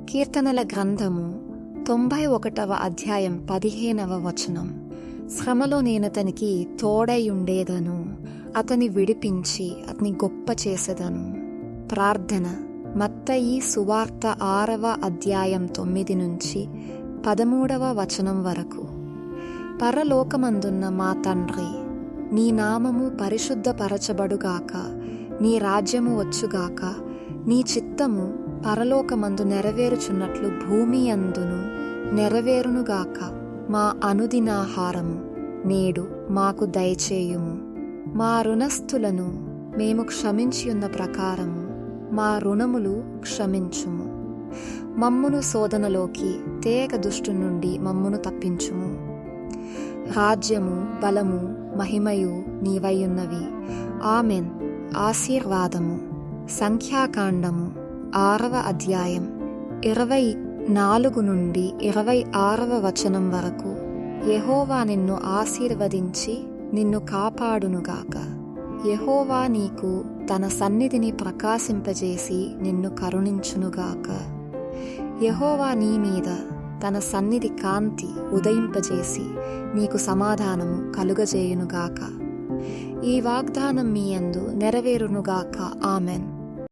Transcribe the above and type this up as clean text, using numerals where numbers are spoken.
కీర్తనల గ్రంథము 91వ అధ్యాయం 15వ వచనం. శ్రమలో నేనతనికి తోడై ఉండేదను, అతని విడిపించి అతని గొప్ప చేసేదను. ప్రార్థన. మత్తయి సువార్త 6వ అధ్యాయం 9 నుంచి 13వ వచనం వరకు. పరలోకమందున్న మా తండ్రి, నీ నామము పరిశుద్ధపరచబడుగాక, నీ రాజ్యము వచ్చుగాక, నీ చిత్తము పరలోకమందు నెరవేరుచున్నట్లు భూమి అందును నెరవేరునుగాక. మా అనుదినాహారము నేడు మాకు దయచేయుము. మా రుణస్థులను మేము క్షమించియున్న ప్రకారము మా రుణములు క్షమించుము. మమ్మును శోధనలోకి తేక దుష్టు నుండి మమ్మును తప్పించుము. రాజ్యము, బలము, మహిమయు నీవైయున్నవి. ఆమెన్. ఆశీర్వాదము. సంఖ్యాకాండము 6వ అధ్యాయం 24 నుండి 26వ వచనం వరకు. యెహోవా నిన్ను ఆశీర్వదించి నిన్ను కాపాడునుగాక. యెహోవా నీకు తన సన్నిధిని ప్రకాశింపజేసి నిన్ను కరుణించునుగాక. యెహోవా నీ మీద తన సన్నిధి కాంతి ఉదయింపజేసి నీకు సమాధానము కలుగజేయునుగాక. ఈ వాగ్దానం మీ యందు నెరవేరునుగాక. ఆమెన్.